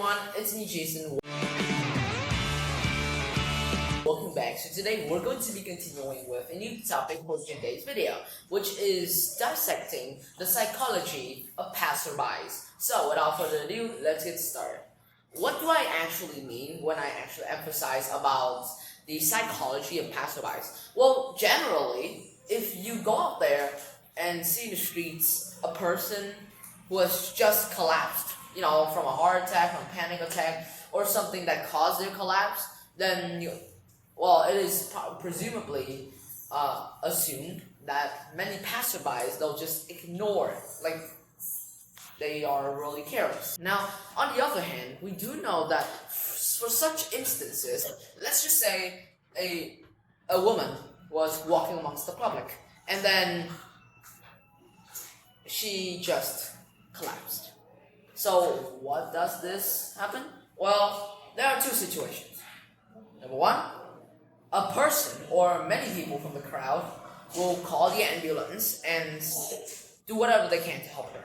everyone, it's me Jason. Welcome back. So today we're going to be continuing with a new topic for today's video, which is dissecting the psychology of passerbys. So without further ado, let's get started. What do I actually mean when I actually emphasize about the psychology of passerbys? Well, generally, if you go out there and see in the streets a person who has just collapsed, from a heart attack, from a panic attack, or something that caused their collapse, then it is presumably assumed that many passerbys, they'll just ignore it, like they are really careless. Now, on the other hand, we do know that for such instances, let's just say a woman was walking amongst the public, and then she just collapsed. So what does this happen? Well, there are two situations. Number one, a person or many people from the crowd will call the ambulance and do whatever they can to help her.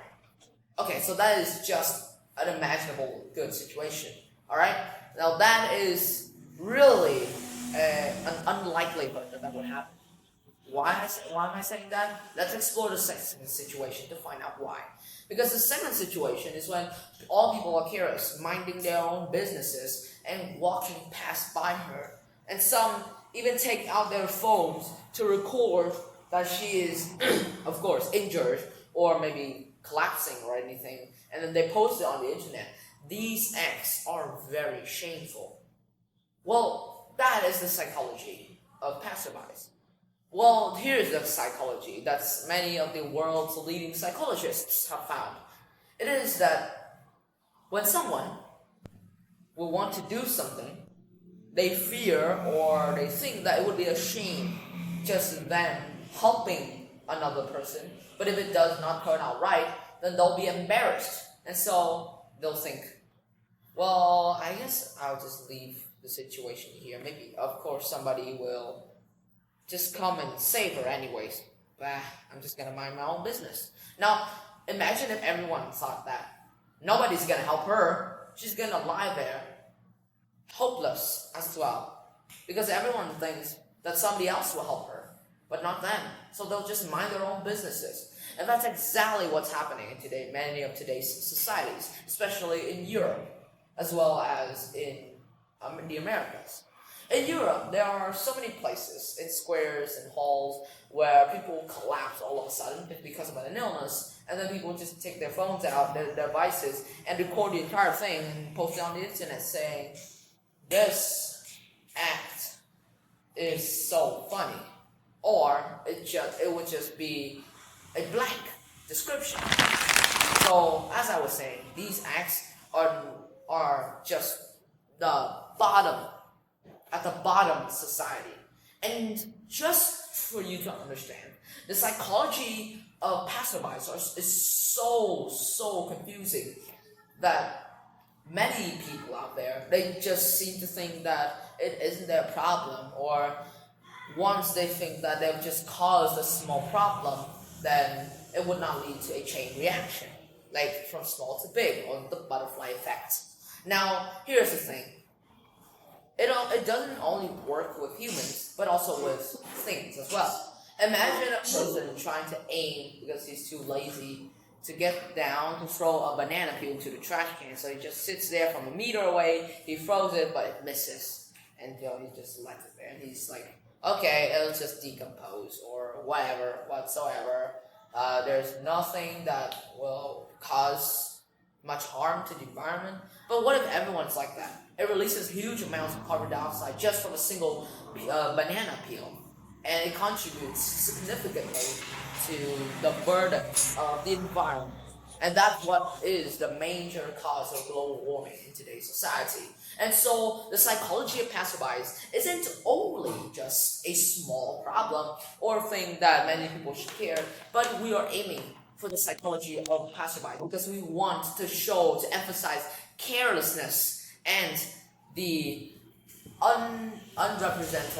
Okay, so that is just an imaginable good situation. Alright? Now that is really an unlikelihood that would happen. Why am I saying that? Let's explore the second situation to find out why. Because the second situation is when all people are careless, minding their own businesses and walking past by her. And some even take out their phones to record that she is, of course, injured or maybe collapsing or anything. And then they post it on the internet. These acts are very shameful. Well, that is the psychology of passerbys. Well, here's the psychology that many of the world's leading psychologists have found. It is that when someone will want to do something, they fear or they think that it would be a shame just them helping another person. But if it does not turn out right, then they'll be embarrassed. And so they'll think, well, I guess I'll just leave the situation here. Maybe, of course, somebody will just come and save her anyways. But I'm just gonna mind my own business. Now, imagine if everyone thought that. Nobody's gonna help her. She's gonna lie there, hopeless as well. Because everyone thinks that somebody else will help her, but not them. So they'll just mind their own businesses. And that's exactly what's happening in many of today's societies, especially in Europe, as well as in the Americas. In Europe, there are so many places, in squares and halls, where people collapse all of a sudden because of an illness, and then people just take their phones out, their devices, and record the entire thing and post it on the internet saying, this act is so funny. Or it would just be a blank description. So, as I was saying, these acts are just at the bottom of society. And just for you to understand, the psychology of passerbys is so confusing that many people out there, they just seem to think that it isn't their problem, or once they think that they've just caused a small problem, then it would not lead to a chain reaction, like from small to big, or the butterfly effect. Now, here's the thing. It doesn't only work with humans, but also with things as well. Imagine a person trying to aim because he's too lazy to get down to throw a banana peel to the trash can. So he just sits there from a meter away, he throws it, but it misses. And he just lets it there. And he's like, okay, it'll just decompose or whatsoever. There's nothing that will cause much harm to the environment. But what if everyone's like that? It releases huge amounts of carbon dioxide just from a single banana peel. And it contributes significantly to the burden of the environment. And that's what is the major cause of global warming in today's society. And so the psychology of passerbys isn't only just a small problem or thing that many people should care, but we are aiming for the psychology of passerbys because we want to emphasize carelessness and the unrepresented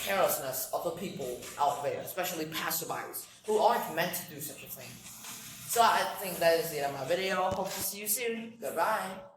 carelessness of the people out there, especially passerbys, who aren't meant to do such a thing. So I think that is it on my video. Hope to see you soon. Goodbye.